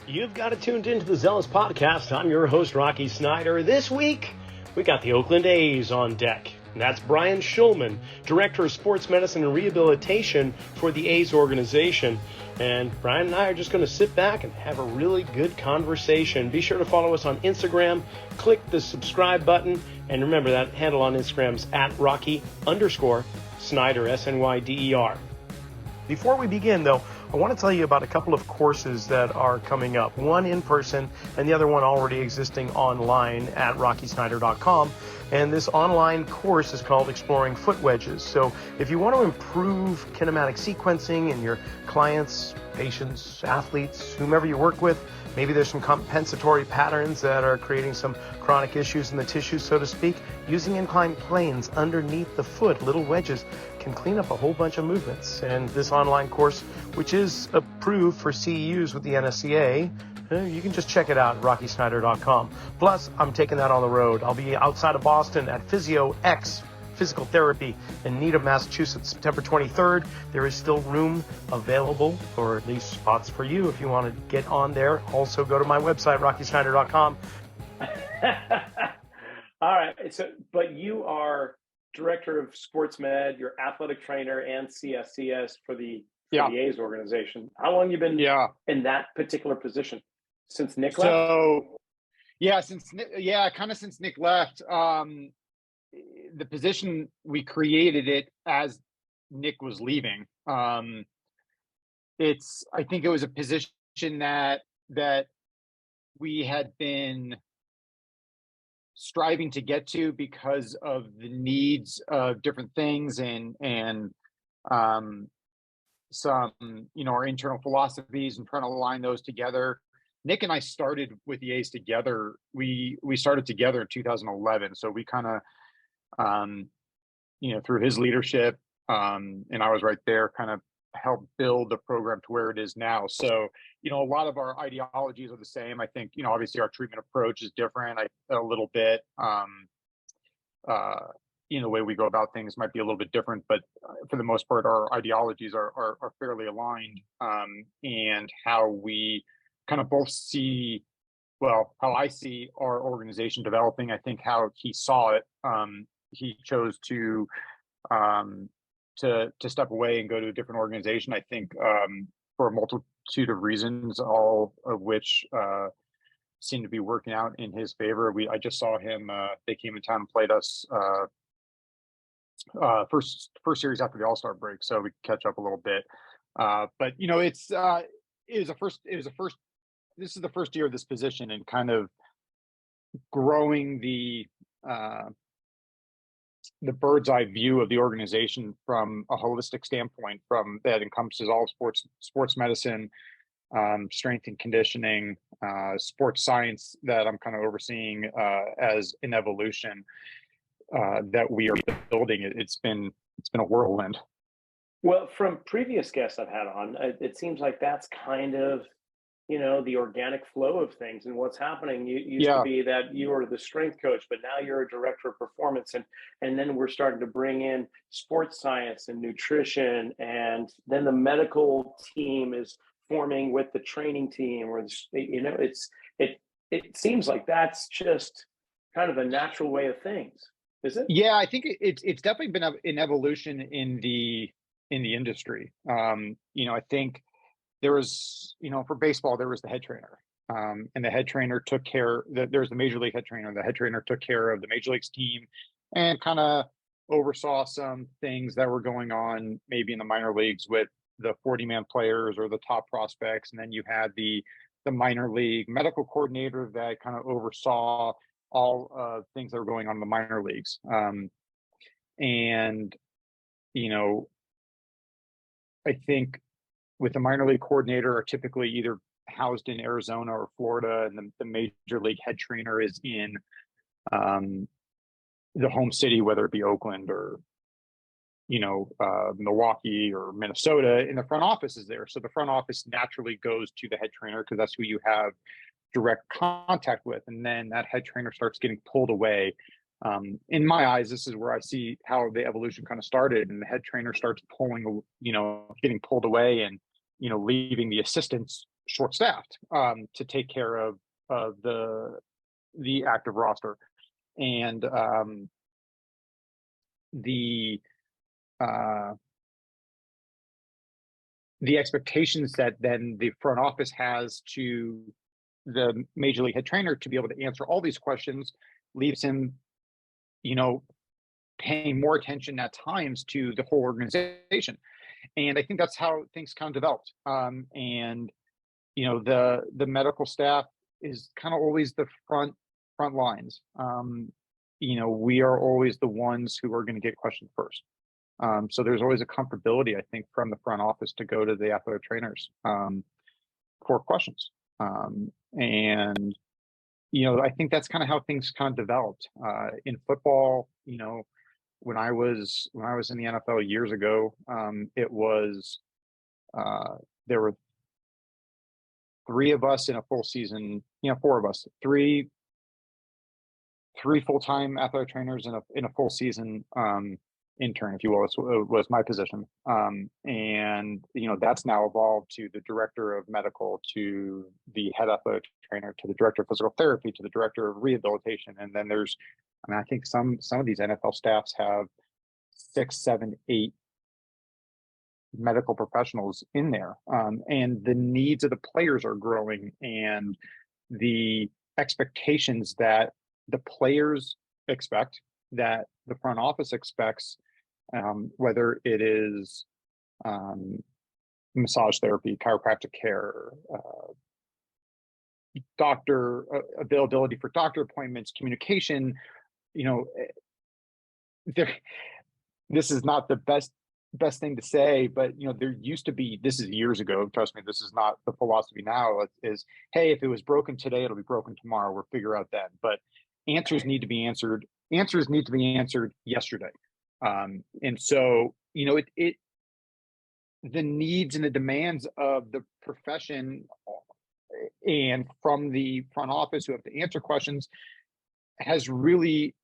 You've got it tuned into the Zelos podcast. I'm your host, Rocky Snyder. This week, we got the Oakland A's on deck. And that's Brian Schulman, Director of Sports Medicine and Rehabilitation for the A's organization. And Brian and I are just going to sit back and have a really good conversation. Be sure to follow us on Instagram. Click the subscribe button. And remember, that handle on Instagram is at Rocky_Snyder, S-N-Y-D-E-R. Before we begin, though, I want to tell you about a couple of courses that are coming up. One in person and the other one already existing online at RockySnyder.com. And this online course is called Exploring Foot Wedges. So if you want to improve kinematic sequencing in your clients, patients, athletes, whomever you work with, maybe there's some compensatory patterns that are creating some chronic issues in the tissue, so to speak, using inclined planes underneath the foot, little wedges, can clean up a whole bunch of movements. And this online course, which is approved for CEUs with the NSCA, you can just check it out at RockySnyder.com. Plus, I'm taking that on the road. I'll be outside of Boston at Physio X Physical Therapy in Needham, Massachusetts, September 23rd. There is still room available, or at least spots for you if you want to get on there. Also, go to my website, RockySnyder.com. All right. But you are Director of Sports Med, you're athletic trainer and CSCS for the A's organization. How long have you been in that particular position? Since Nick left? Since Nick left. The position, we created it as Nick was leaving. I think it was a position that we had been striving to get to because of the needs of different things and some, our internal philosophies and trying to align those together. Nick and I started with the A's together. We started together in 2011. So we kind of, through his leadership, and I was right there, kind of helped build the program to where it is now. So, a lot of our ideologies are the same. I think, obviously our treatment approach is different a little bit. The way we go about things might be a little bit different, but for the most part, our ideologies are fairly aligned, and how we kind of both see, how I see our organization developing. I think how he saw it, he chose to step away and go to a different organization. I think for a multitude of reasons, all of which seem to be working out in his favor. I just saw him. They came in town and played us first series after the All-Star break, so we could catch up a little bit. But this is the first year of this position and kind of growing the bird's eye view of the organization from a holistic standpoint, from that encompasses all sports medicine, strength and conditioning, sports science, that I'm kind of overseeing as an evolution that we are building. It's been a whirlwind. Well, from previous guests I've had on, it seems like that's kind of the organic flow of things. And what's happening, you used to be that you were the strength coach, but now you're a director of performance. And then we're starting to bring in sports science and nutrition. And then the medical team is forming with the training team, or, it seems like that's just kind of a natural way of things. Is it? Yeah, I think it's definitely been an evolution in the industry. I think there was, for baseball, there was the head trainer, and the head trainer took care. There's the major league head trainer. The head trainer took care of the major leagues team, and kind of oversaw some things that were going on maybe in the minor leagues with the 40-man players or the top prospects. And then you had the minor league medical coordinator that kind of oversaw all things that were going on in the minor leagues. I think with the minor league coordinator are typically either housed in Arizona or Florida, and the major league head trainer is in the home city, whether it be Oakland or Milwaukee or Minnesota, and the front office is there. So the front office naturally goes to the head trainer because that's who you have direct contact with. And then that head trainer starts getting pulled away. In my eyes, this is where I see how the evolution kind of started, and the head trainer starts getting pulled away and, leaving the assistants short-staffed to take care of the active roster, and the expectations that then the front office has to the major league head trainer to be able to answer all these questions leaves him, paying more attention at times to the whole organization. And I think that's how things kind of developed. And the medical staff is kind of always the front lines. We are always the ones who are going to get questioned first. So there's always a comfortability, I think, from the front office to go to the athletic trainers for questions. And I think that's kind of how things kind of developed in football. When I was in the NFL years ago, it was there were 3 of us in a full season. 4 of us, three full-time athletic trainers in a full season intern, if you will, was my position. And that's now evolved to the director of medical, to the head athletic trainer, to the director of physical therapy, to the director of rehabilitation. And then there's, I think some of these NFL staffs have 6, 7, 8 medical professionals in there. And the needs of the players are growing, and the expectations that the players expect, that the front office expects, whether it is massage therapy, chiropractic care, doctor availability for doctor appointments, communication. This is not the best thing to say, but there used to be, this is years ago, trust me, this is not the philosophy now, is hey, if it was broken today, it'll be broken tomorrow, we'll figure out then. But answers need to be answered yesterday. And so the needs and the demands of the profession and from the front office who have to answer questions has really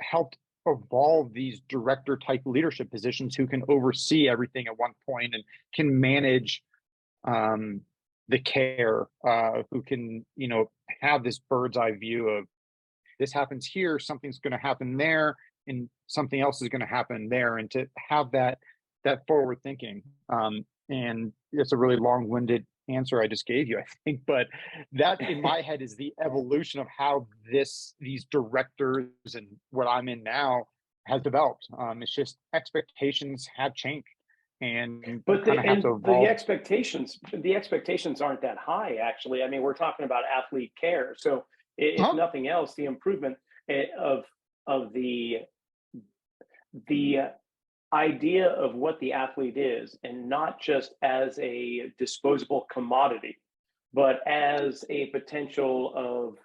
helped evolve these director type leadership positions who can oversee everything at one point and can manage the care, who can have this bird's eye view of this happens here, something's going to happen there, and something else is going to happen there, and to have that forward thinking. And it's a really long-winded answer I just gave you, I think, but that in my head is the evolution of how these directors and what I'm in now has developed. It's just expectations have changed, and the expectations aren't that high, actually. I mean, we're talking about athlete care, so if nothing else, the improvement of the idea of what the athlete is, and not just as a disposable commodity, but as a potential of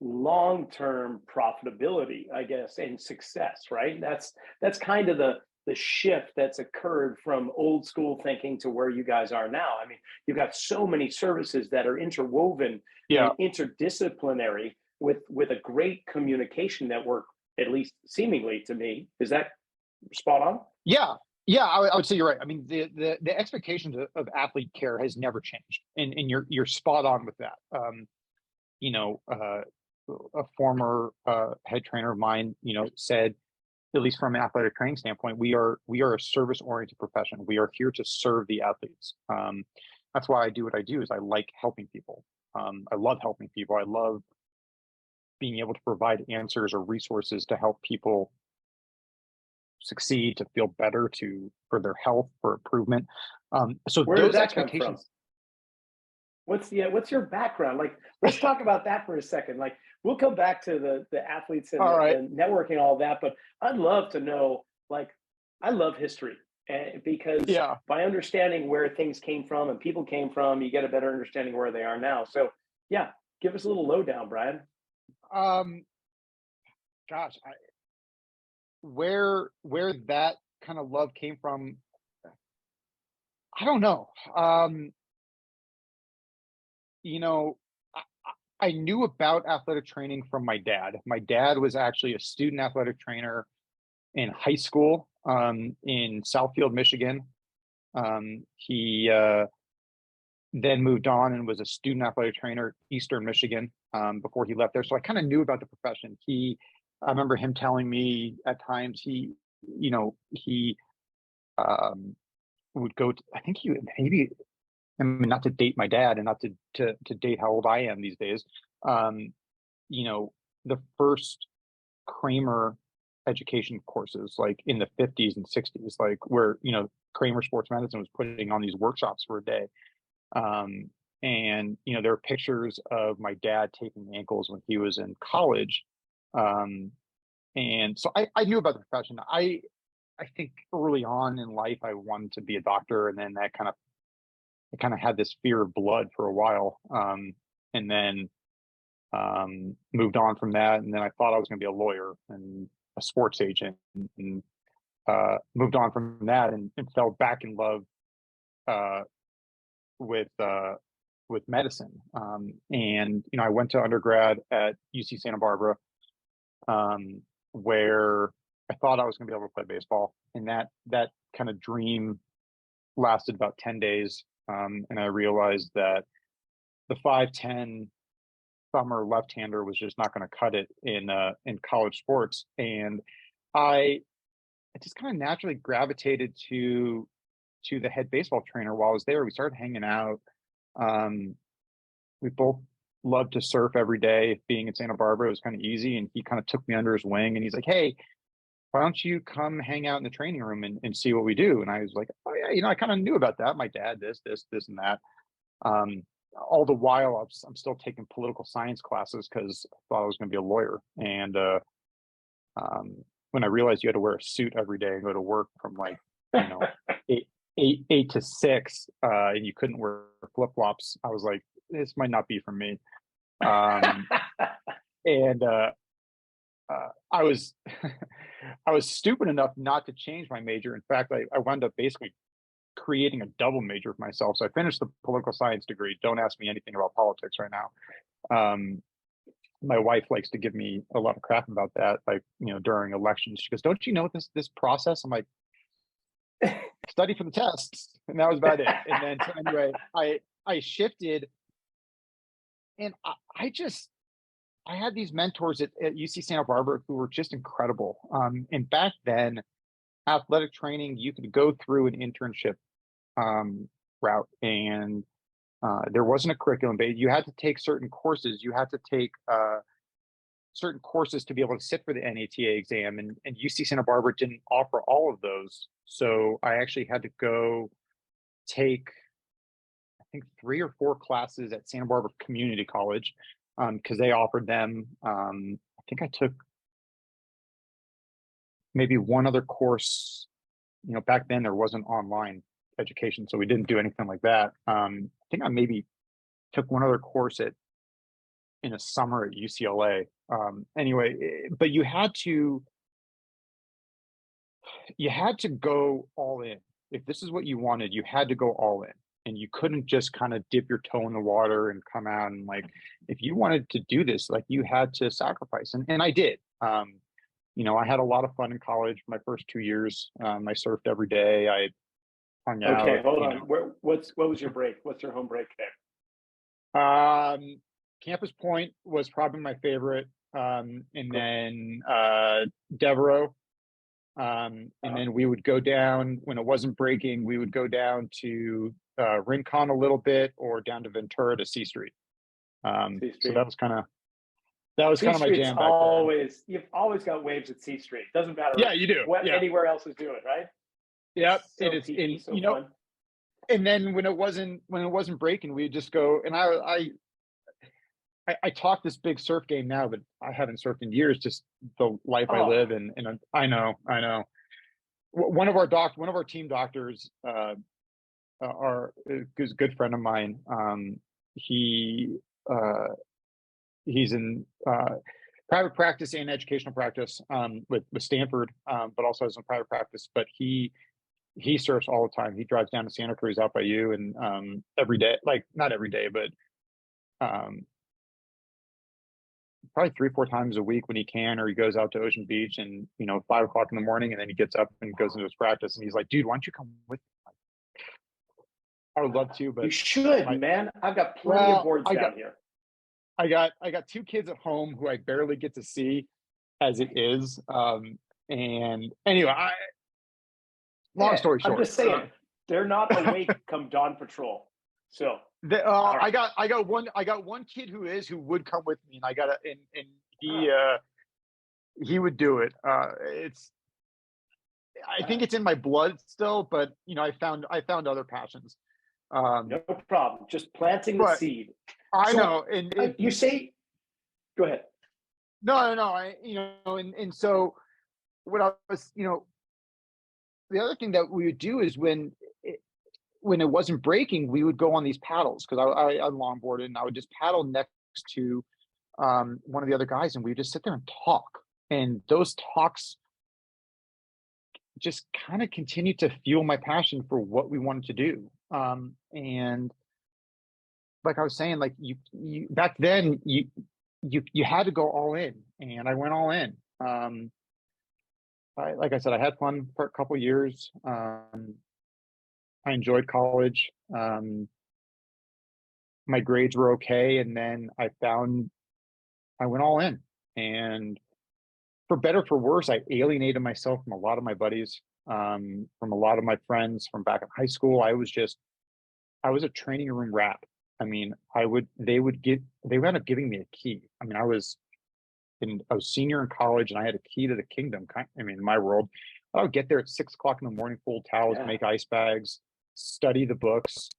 long-term profitability, I guess, and success, right? That's kind of the shift that's occurred from old school thinking to where you guys are now. I mean, you've got so many services that are interwoven and interdisciplinary with a great communication network, at least seemingly to me. Is that spot on? Yeah, I would say you're right. I mean, the expectations of athlete care has never changed, and you're spot on with that. A former head trainer of mine, said, at least from an athletic training standpoint, we are a service-oriented profession. We are here to serve the athletes. That's why I do what I do. Is I like helping people. I love helping people. I love being able to provide answers or resources to help people succeed, to feel better, for their health, for improvement. So where those did that expectations. Come from? What's your background? Like, let's talk about that for a second. Like, we'll come back to the athletes and, and networking, all that, but I'd love to know, like, I love history, because by understanding where things came from and people came from, you get a better understanding where they are now. So give us a little lowdown, Brian. Where that kind of love came from, I don't know. I knew about athletic training from my dad. My dad was actually a student athletic trainer in high school in Southfield, Michigan. He then moved on and was a student athletic trainer at Eastern Michigan before he left there. So I kind of knew about the profession. I remember him telling me at times he would go to, I think he maybe, I mean, not to date my dad and not to date how old I am these days. The first Kramer education courses, like in the 50s and 60s, like where, Kramer Sports Medicine was putting on these workshops for a day. And there are pictures of my dad taping ankles when he was in college. And so I knew about the profession. I think early on in life, I wanted to be a doctor, and then I kind of had this fear of blood for a while. And then moved on from that. And then I thought I was going to be a lawyer and a sports agent, and moved on from that and fell back in love with medicine. And I went to undergrad at UC Santa Barbara, where I thought I was going to be able to play baseball, and that kind of dream lasted about 10 days. And I realized that the 5'10" thumber left-hander was just not going to cut it in college sports. And I just kind of naturally gravitated to the head baseball trainer while I was there. We started hanging out. We both loved to surf every day. Being in Santa Barbara, it was kind of easy. And he kind of took me under his wing, and he's like, "Hey, why don't you come hang out in the training room and see what we do?" And I was like, "Oh yeah, I kind of knew about that. My dad, this, and that." All the while, I'm still taking political science classes because I thought I was going to be a lawyer. And when I realized you had to wear a suit every day and go to work from like, 8 to 6, and you couldn't wear flip flops, I was like, this might not be for me. And I was I was stupid enough not to change my major. In fact, I wound up basically creating a double major for myself. So I finished the political science degree. Don't ask me anything about politics right now. My wife likes to give me a lot of crap about that, like, during elections. She goes, "Don't you know this process?" I'm like, "Study for the tests." And that was about it. And then so anyway, I shifted, and I had these mentors at UC Santa Barbara who were just incredible. And back then, athletic training, you could go through an internship route, and there wasn't a curriculum, but you had to take certain courses. You had to take certain courses to be able to sit for the NATA exam, and UC Santa Barbara didn't offer all of those. So I actually had to go take, I think, 3 or 4 classes at Santa Barbara Community College, because they offered them. I think I took maybe one other course. Back then there wasn't online education, so we didn't do anything like that. I think I maybe took one other course in a summer at UCLA. Anyway, but you had to go all in. If this is what you wanted, you had to go all in, and you couldn't just kind of dip your toe in the water and come out. And like, if you wanted to do this, like, you had to sacrifice, and I did. I had a lot of fun in college. My first 2 years, I surfed every day. I hung out. Okay, hold on. What was your break? What's your home break there? Campus Point was probably my favorite, and then Devereaux. And then we would go down when it wasn't breaking. We would go down to Rincon a little bit, or down to Ventura to C Street. So that was kind of my jam back then. You've always got waves at C Street. Doesn't matter. Yeah, you do. What anywhere else is doing, right? Yep, So it is. peaky, And, so fun. and then when it wasn't breaking, we'd just go. And I talk this big surf game now, but I haven't surfed in years. Just the life I live, and I know. One of our team doctors, is a good friend of mine. He's in private practice and educational practice with Stanford, but also has some private practice. But he surfs all the time. He drives down to Santa Cruz out by you, and every day, like not every day, but probably 3-4 times a week when he can, or he goes out to Ocean Beach, and 5 o'clock in the morning, and then he gets up and goes into his practice, and he's like, "Dude, why don't you come with me?" I would love to, but You should, my, man. I've got plenty of well, boards down here. I got two kids at home who I barely get to see as it is. And anyway, long Yeah, story I'm short, just saying, they're not awake come dawn patrol. So, all right. I got one kid who would come with me, and and he would do it. I think it's in my blood still, but I found other passions. No problem. Just planting the But seed. I So, know, and you say, go ahead. no, and so what I was, the other thing that we would do is when it wasn't breaking, we would go on these paddles because I longboarded, and I would just paddle next to one of the other guys, and we would just sit there and talk. And those talks just kind of continued to fuel my passion for what we wanted to do. And like I was saying, like you back then, you had to go all in, and I went all in. Like I said, I had fun for a couple years. I enjoyed college. My grades were okay, and then I went all in. And for better for worse, I alienated myself from a lot of my buddies, from a lot of my friends from back in high school. I was a training room rat. I mean, they would end up giving me a key. I mean, I was senior in college, and I had a key to the kingdom. I mean, in my world, I would get there at 6 o'clock in the morning, fold towels, make ice bags, study the books,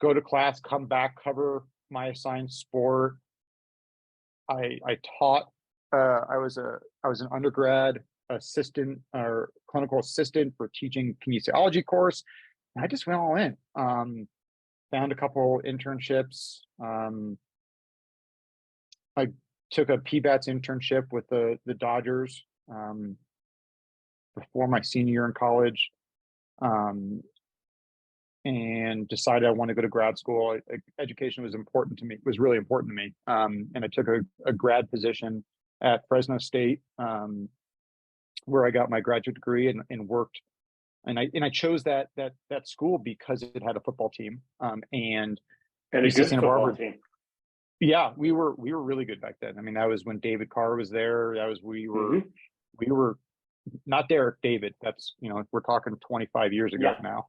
go to class, come back, cover my assigned sport. I taught. I was an undergrad assistant or clinical assistant for teaching kinesiology course. And I just went all in. Found a couple internships. I took a PBATS internship with the Dodgers before my senior year in college, and decided I want to go to grad school. Education was important to me. Was really important to me, and I took a grad position at Fresno State, where I got my graduate degree and worked. And I chose that school because it had a football team, and a UC good Santa football Barbara team. Yeah, we were really good back then. I mean, that was when David Carr was there. We were not Derek David. That's we're talking 25 years ago now.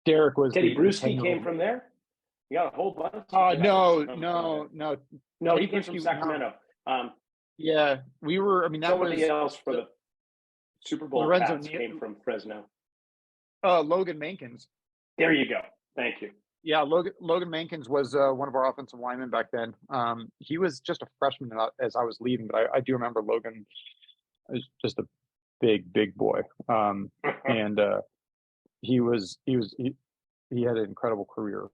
Derek was Teddy the Bruschi 10-year-old. came from there. You got a whole bunch. No. He came from Sacramento. Yeah, we were. I mean, that somebody was else for the Super Bowl. Lorenzo Pats came from Fresno. Logan Mankins. There you go. Thank you. Yeah, Logan Mankins was one of our offensive linemen back then. He was just a freshman as I was leaving, but I do remember Logan was just a big boy, and he had an incredible career.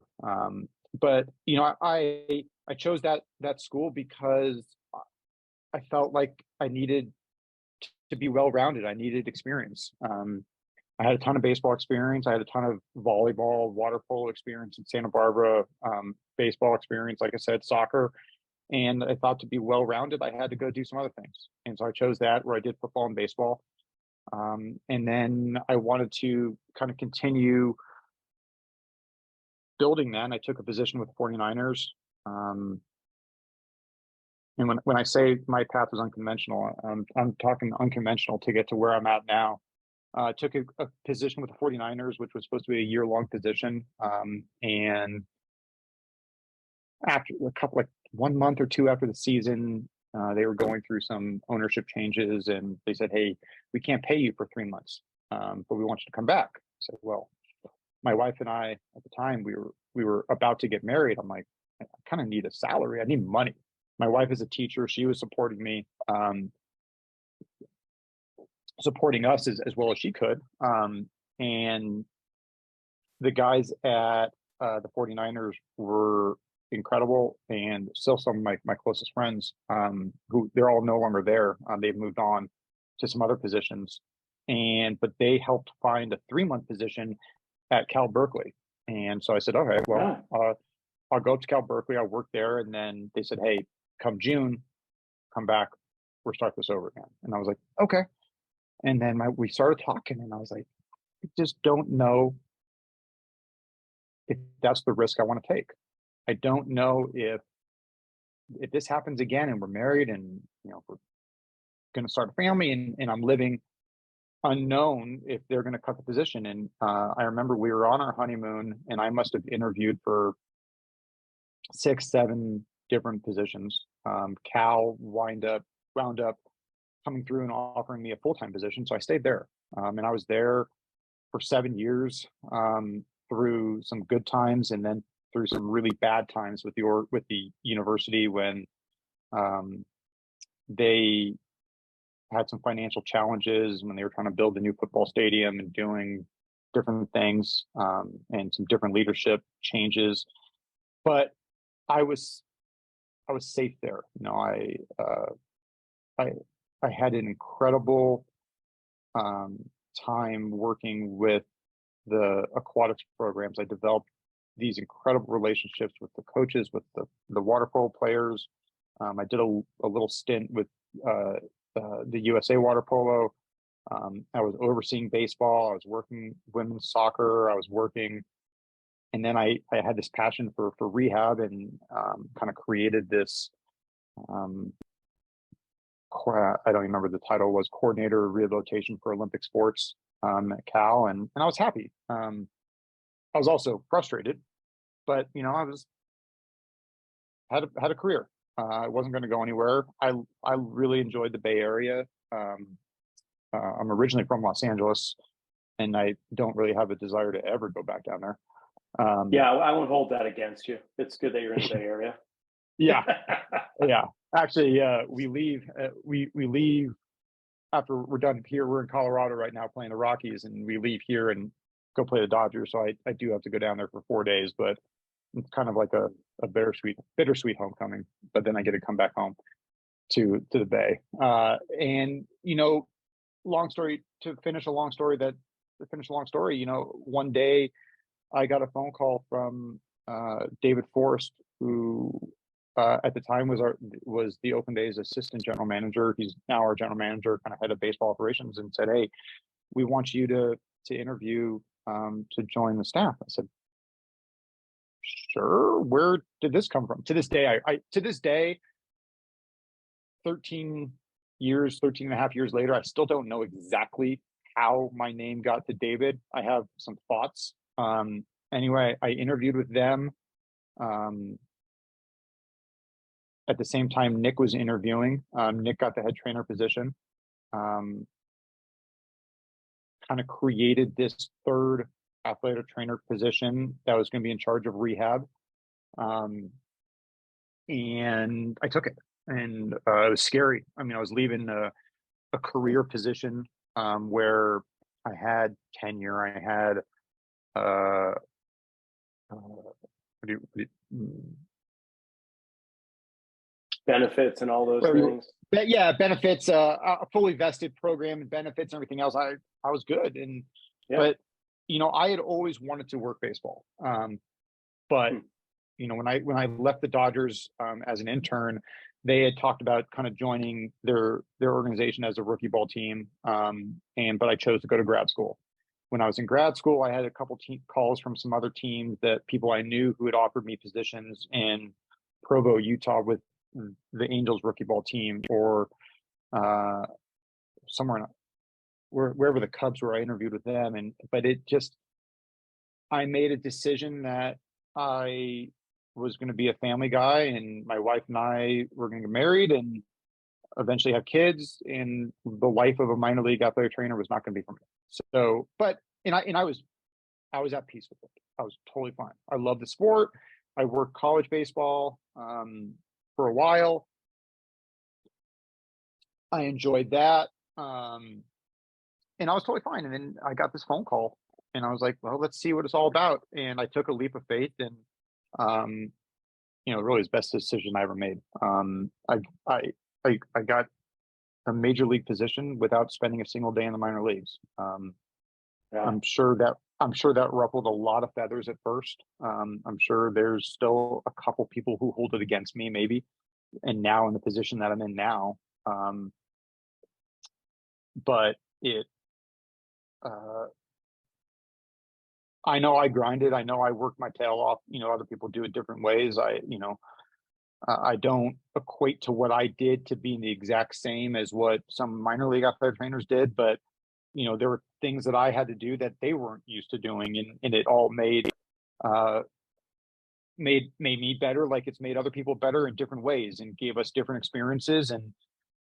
But I chose that school because I felt like I needed to be well-rounded. I needed experience. I had a ton of baseball experience. I had a ton of volleyball, water polo experience in Santa Barbara, baseball experience, like I said, soccer. And I thought to be well-rounded, I had to go do some other things. And so I chose that, where I did football and baseball. And then I wanted to kind of continue building that. And I took a position with the 49ers. And when I say my path was unconventional, I'm talking unconventional to get to where I'm at now. Took a position with the 49ers, which was supposed to be a year-long position. And after 1 month or two after the season, they were going through some ownership changes, and they said, "Hey, we can't pay you for 3 months, but we want you to come back." I said, "Well," my wife and I at the time, we were about to get married. I'm like, I kind of need a salary. I need money. My wife is a teacher. She was supporting me, supporting us as well as she could. And the guys at the 49ers were incredible, and still some of my closest friends, who they're all no longer there. They've moved on to some other positions, but they helped find a 3-month position at Cal Berkeley. And so I said, okay, well, I'll go up to Cal Berkeley. I'll work there. And then they said, hey, come June, come back. We'll start this over again. And I was like, okay. And then we started talking, and I was like, I just don't know if that's the risk I want to take. I don't know if this happens again and we're married and, you know, we're going to start a family and I'm living unknown if they're going to cut the position. And I remember we were on our honeymoon and I must have interviewed for 6, 7 different positions. Cal wound up coming through and offering me a full-time position. So I stayed there. And I was there for 7 years, through some good times and then through some really bad times with the university when they had some financial challenges when they were trying to build a new football stadium and doing different things, and some different leadership changes. But I was safe there. You know, I had an incredible time working with the aquatics programs. I developed these incredible relationships with the coaches, with the water polo players. I did a little stint with the USA water polo. I was overseeing baseball. I was working women's soccer. I was working, and then I had this passion for rehab and kind of created this. I don't remember the title was coordinator of rehabilitation for Olympic sports at Cal, and I was happy. I was also frustrated, but you know, I had a career. I wasn't going to go anywhere. I really enjoyed the Bay Area. I'm originally from Los Angeles, and I don't really have a desire to ever go back down there. Yeah, I won't hold that against you. It's good that you're in the Bay Area. Yeah, yeah. Actually, we leave. We leave after we're done here. We're in Colorado right now playing the Rockies, and we leave here and go play the Dodgers. So I do have to go down there for 4 days, but it's kind of like a bittersweet homecoming. But then I get to come back home to the Bay. And you know, to finish a long story. You know, one day I got a phone call from David Forrest, who at the time was the Oakland A's assistant general manager. He's now our general manager, kind of head of baseball operations, and said, "Hey, we want you to interview to join the staff." I said, "Sure." Where did this come from? To this day, 13 and a half years later, I still don't know exactly how my name got to David. I have some thoughts. Anyway, I interviewed with them. At the same time, Nick was interviewing. Nick got the head trainer position. Kind of created this third athletic trainer position that was going to be in charge of rehab. And I took it, and it was scary. I mean, I was leaving a career position where I had tenure. I had benefits and all those things. Yeah, benefits, a fully vested program and benefits and everything else. I was good, and but you know, I had always wanted to work baseball. But you know, when I left the Dodgers as an intern, they had talked about kind of joining their organization as a rookie ball team. But I chose to go to grad school. When I was in grad school, I had a couple calls from some other teams that people I knew who had offered me positions in Provo, Utah, with the Angels rookie ball team, or somewhere wherever the Cubs were. I interviewed with them, but I made a decision that I was going to be a family guy, and my wife and I were going to get married and eventually have kids, and the life of a minor league athletic trainer was not going to be for me. So, but I was at peace with it. I was totally fine. I love the sport. I worked college baseball for a while. I enjoyed that, and I was totally fine. And then I got this phone call, and I was like, "Well, let's see what it's all about." And I took a leap of faith, and you know, really, it's the best decision I ever made. I got a major league position without spending a single day in the minor leagues. I'm sure that ruffled a lot of feathers at first. I'm sure there's still a couple people who hold it against me, maybe, and now in the position that I'm in now. But I know I grinded. I know I worked my tail off. Other people do it different ways. I don't equate to what I did to being the exact same as what some minor league athletic trainers did, but there were things that I had to do that they weren't used to doing, and it all uh, made me better, like it's made other people better in different ways, and gave us different experiences, and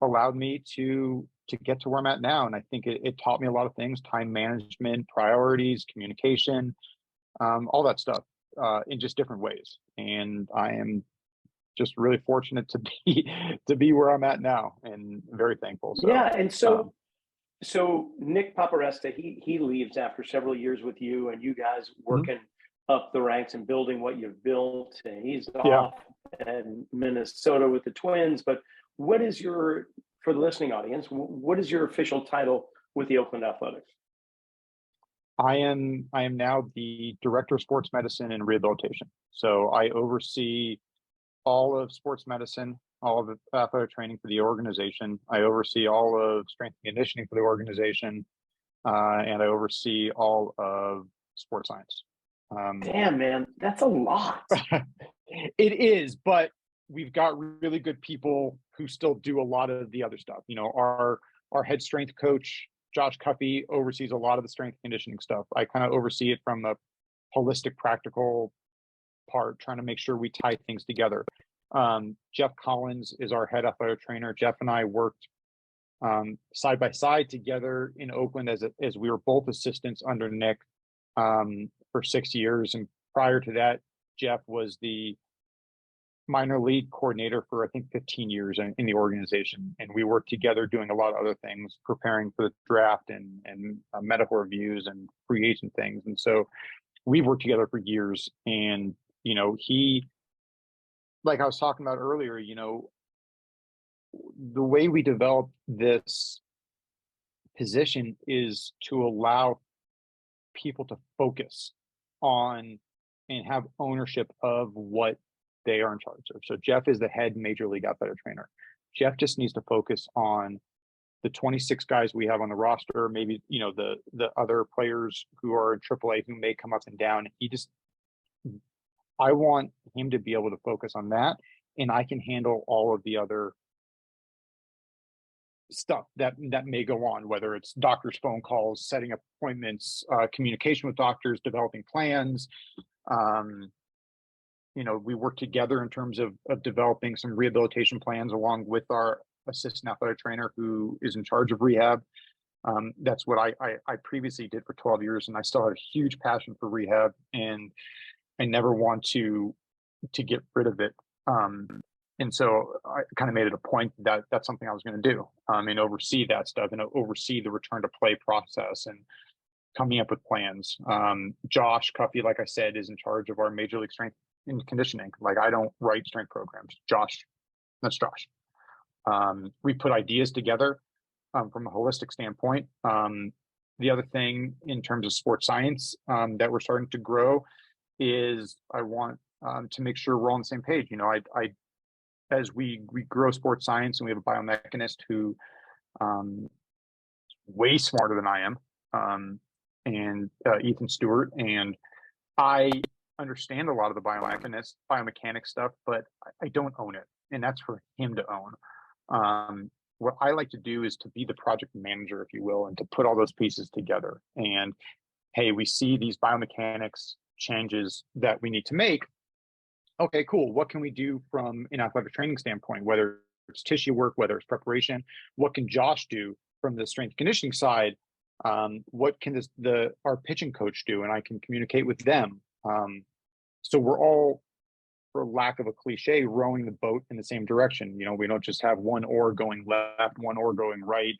allowed me to get to where I'm at now. And I think it taught me a lot of things: time management, priorities, communication, all that stuff, in just different ways. And I am just really fortunate to be where I'm at now, and very thankful. So Yeah, and so Nick Paparesta, he leaves after several years with you, and you guys mhm. working up the ranks and building what you've built, and he's Yeah, off in Minnesota with the Twins. But what is your, for the listening audience, what is your official title with the Oakland Athletics? I am now the director of sports medicine and rehabilitation. So I oversee all of sports medicine, all of the athletic training for the organization. I oversee all of strength and conditioning for the organization, and I oversee all of sports science. Damn, man, that's a lot. It is, but we've got really good people who still do a lot of the other stuff. Our head strength coach, Josh Cuffey, oversees a lot of the strength conditioning stuff. I kind of oversee it from the holistic, practical part, trying to make sure we tie things together. Jeff Collins is our head athletic trainer. Jeff and I worked side by side together in Oakland as we were both assistants under Nick for 6 years. And prior to that, Jeff was the minor league coordinator for I think 15 years in the organization, and we worked together doing a lot of other things, preparing for the draft and medical reviews and free agent things. And so we've worked together for years. And he, like I was talking about earlier, the way we develop this position is to allow people to focus on and have ownership of what they are in charge of. So Jeff is the head major league athletic trainer. Jeff just needs to focus on the 26 guys we have on the roster, maybe the other players who are in AAA who may come up and down. I want him to be able to focus on that, and I can handle all of the other stuff that may go on, whether it's doctors' phone calls, setting up appointments, communication with doctors, developing plans. We work together in terms of developing some rehabilitation plans along with our assistant athletic trainer who is in charge of rehab. That's what I previously did for 12 years, and I still have a huge passion for rehab, and I never want to get rid of it. And so I kind of made it a point that that's something I was going to do, and oversee that stuff, and oversee the return to play process and coming up with plans. Josh Cuffey, like I said, is in charge of our major league strength and conditioning. Like, I don't write strength programs. That's Josh. We put ideas together from a holistic standpoint. The other thing in terms of sports science that we're starting to grow is I want to make sure we're all on the same page. As we grow sports science, and we have a biomechanist who way smarter than I am, and Ethan Stewart, and I understand a lot of the biomechanics stuff, but I don't own it, and that's for him to own. What I like to do is to be the project manager, if you will, and to put all those pieces together. And hey, we see these biomechanics changes that we need to make. Okay, cool. What can we do from an athletic training standpoint, whether it's tissue work, whether it's preparation? What can Josh do from the strength conditioning side? What can our pitching coach do? And I can communicate with them. So we're all, for lack of a cliche, rowing the boat in the same direction. We don't just have one oar going left, one oar going right,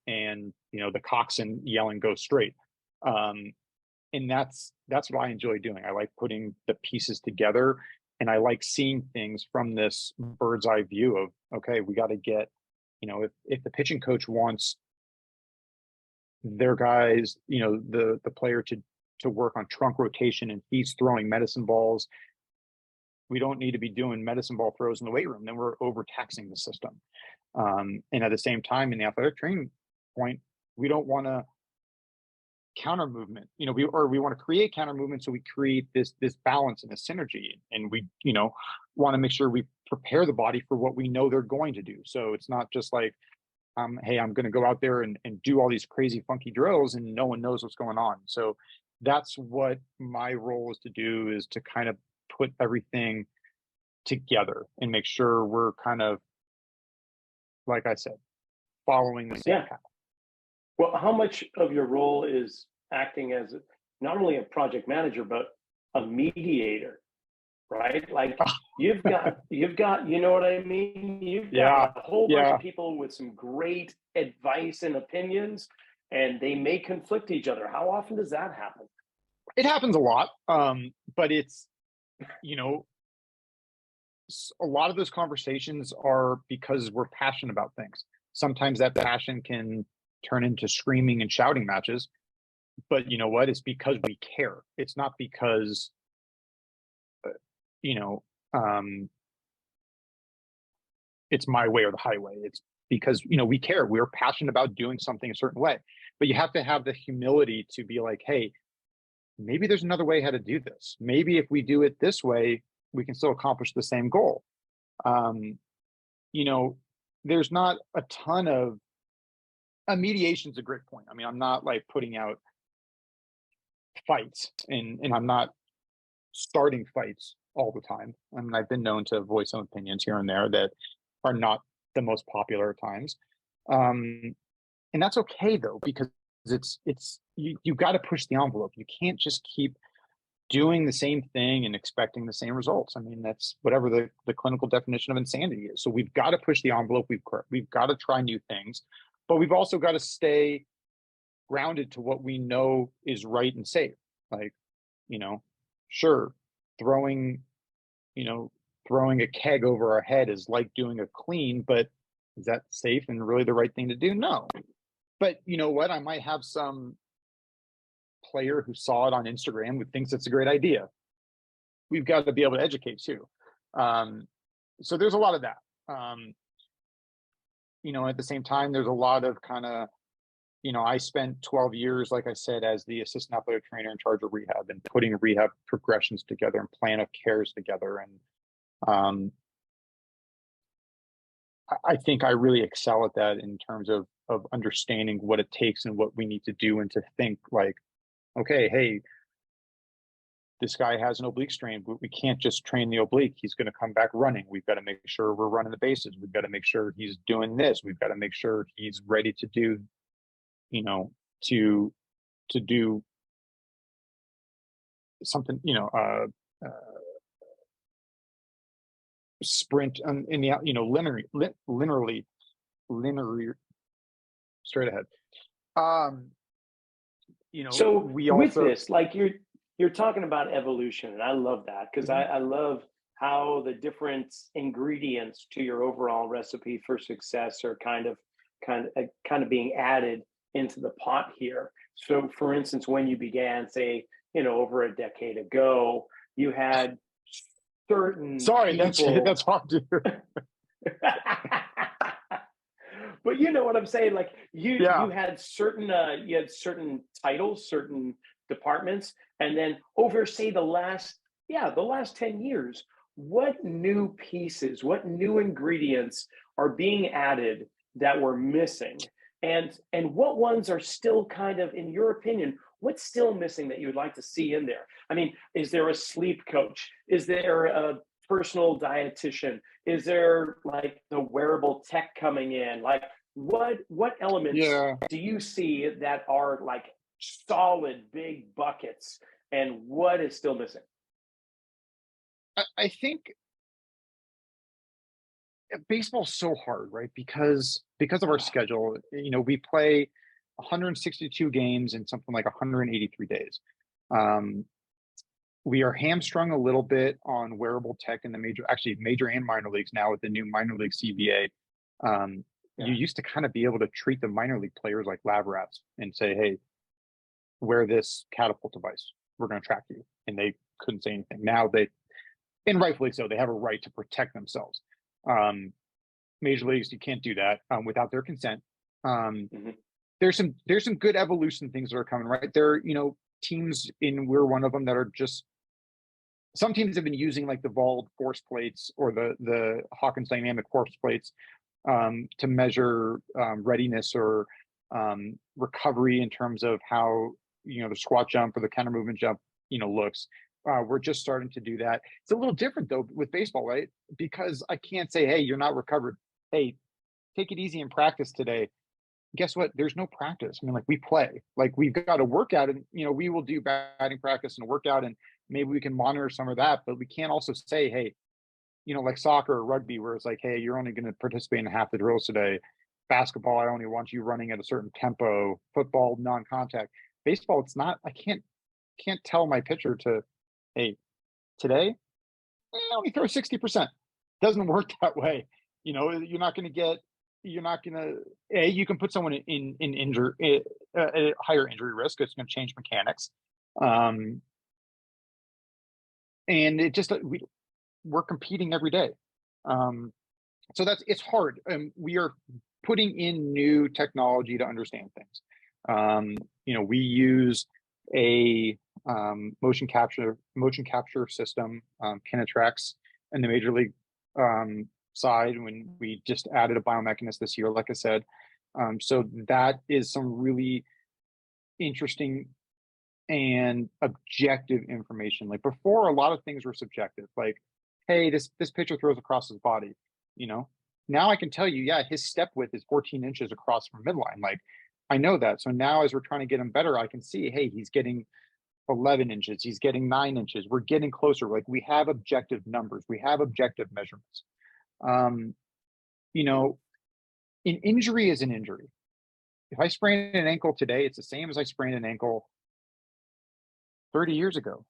and the coxswain yelling go straight. And that's what I enjoy doing. I like putting the pieces together, and I like seeing things from this bird's eye view of, okay, we got to get, if the pitching coach wants their guys, the player to work on trunk rotation, and he's throwing medicine balls, we don't need to be doing medicine ball throws in the weight room. Then we're overtaxing the system. And at the same time, in the athletic training point, we don't want to counter movement. We want to create counter movement, so we create this balance and a synergy, and we want to make sure we prepare the body for what we know they're going to do. So it's not just like, hey, I'm going to go out there and do all these crazy funky drills and no one knows what's going on. So that's what my role is to do, is to kind of put everything together and make sure we're kind of, like I said, following the same path. Well, how much of your role is acting as not only a project manager, but a mediator, right? Like you've got, you know what I mean? You've got a whole bunch of people with some great advice and opinions, and they may conflict each other. How often does that happen? It happens a lot. But it's, a lot of those conversations are because we're passionate about things. Sometimes that passion can turn into screaming and shouting matches, but you know what? It's because we care. It's not because, it's my way or the highway. It's because, we care. We're passionate about doing something a certain way, but you have to have the humility to be like, hey, maybe there's another way how to do this. Maybe if we do it this way, we can still accomplish the same goal. There's not a ton of mediation is a great point. I mean, I'm not like putting out fights and I'm not starting fights all the time. I mean, I've been known to voice some opinions here and there that are not the most popular at times. And that's okay though, because you got to push the envelope. You can't just keep doing the same thing and expecting the same results. I mean, that's whatever the clinical definition of insanity is. So we've got to push the envelope. We've got to try new things, but we've also got to stay grounded to what we know is right and safe. Like, sure, throwing a keg over our head is like doing a clean, but is that safe and really the right thing to do? No. But you know what? I might have some player who saw it on Instagram who thinks it's a great idea. We've got to be able to educate too. So there's a lot of that. At the same time, there's a lot of kind of, I spent 12 years, like I said, as the assistant athletic trainer in charge of rehab and putting rehab progressions together and plan of cares together. And I think I really excel at that in terms of understanding what it takes and what we need to do, and to think like, okay, hey, this guy has an oblique strain, but we can't just train the oblique. He's going to come back running. We've got to make sure we're running the bases. We've got to make sure he's doing this. We've got to make sure he's ready to do, to do something, sprint in the, linearly straight ahead. So we also, with this, like you're talking about evolution, and I love that, because I love how the different ingredients to your overall recipe for success are kind of being added into the pot here. So for instance, when you began, say, over a decade ago, you had certain people... that's hard to do. But you know what I'm saying? Like you had certain titles, certain departments, and then over, say, the last 10 years, what new pieces, what new ingredients are being added that were missing? And what ones are still kind of, in your opinion, what's still missing that you would like to see in there? I mean, is there a sleep coach? Is there a personal dietitian? Is there like the wearable tech coming in? Like what elements do you see that are like solid big buckets, and what is still missing? I think baseball's so hard, right? Because of our schedule, we play 162 games in something like 183 days. We are hamstrung a little bit on wearable tech in the major and minor leagues now with the new minor league CBA. You used to kind of be able to treat the minor league players like lab rats and say, hey, wear this catapult device. We're going to track you. And they couldn't say anything. Now and rightfully so, they have a right to protect themselves. Major leagues, you can't do that without their consent. there's some good evolution things that are coming, right? There are, teams, and we're one of them, that are just, some teams have been using like the Vold force plates or the Hawkins dynamic force plates to measure readiness or recovery in terms of how, the squat jump or the counter movement jump, looks. We're just starting to do that. It's a little different though with baseball, right? Because I can't say, hey, you're not recovered. Hey, take it easy in practice today. Guess what? There's no practice. I mean, like, we play, like, we've got a workout, and we will do batting practice and a workout, and maybe we can monitor some of that, but we can't also say, hey, like soccer or rugby, where it's like, hey, you're only going to participate in half the drills today. Basketball, I only want you running at a certain tempo. Football, non-contact. Baseball, it's not. I can't tell my pitcher to, hey, today, only throw 60%. Doesn't work that way. You're not going to you can put someone in injury, a higher injury risk. It's going to change mechanics. And it just, we're competing every day. So it's hard. We are putting in new technology to understand things. We use a motion capture system, Kinetrax, in the major league side, when we just added a biomechanist this year, like I said. So that is some really interesting and objective information. Like, before, a lot of things were subjective, like, hey, this pitcher throws across his body. Now I can tell you, yeah, his step width is 14 inches across from midline. Like, I know that. So now, as we're trying to get him better, I can see, hey, he's getting 11 inches, he's getting 9 inches. We're getting closer. Like, we have objective numbers, we have objective measurements. An injury is an injury. If I sprain an ankle today, it's the same as I sprained an ankle 30 years ago.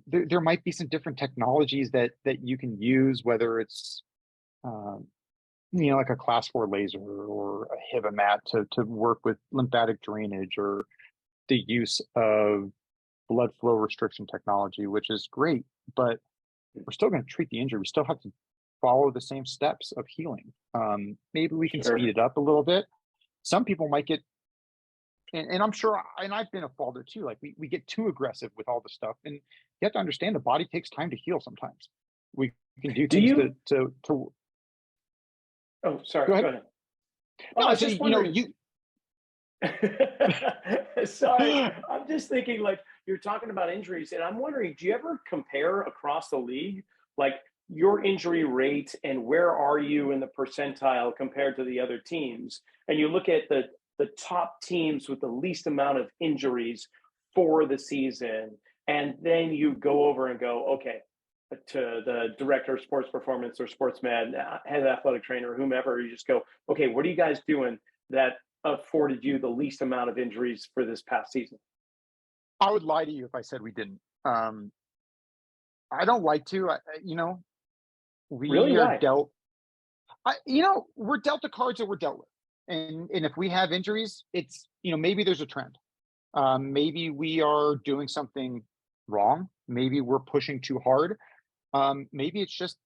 There might be some different technologies that you can use, whether it's like a class 4 laser or a HIVA mat to work with lymphatic drainage, or the use of blood flow restriction technology, which is great, but we're still going to treat the injury. We still have to follow the same steps of healing. Maybe we can speed it up a little bit. Some people might get, and I'm sure, and I've been a faulter too, like, we get too aggressive with all the stuff, and you have to understand the body takes time to heal sometimes. We can do things to Oh, sorry. Go ahead. No, I was just wondering, Sorry, I'm just thinking, like, you're talking about injuries, and I'm wondering, do you ever compare across the league, like, your injury rate and where are you in the percentile compared to the other teams? And you look at the top teams with the least amount of injuries for the season, and then you go over and go, okay, to the director of sports performance or sports med, head athletic trainer, whomever, you just go, okay, what are you guys doing that afforded you the least amount of injuries for this past season? I would lie to you if I said we didn't. I don't like to. We Really? are Why? dealt. We're dealt the cards that we're dealt with, and if we have injuries, it's maybe there's a trend. Maybe we are doing something wrong. Maybe we're pushing too hard. Maybe it's just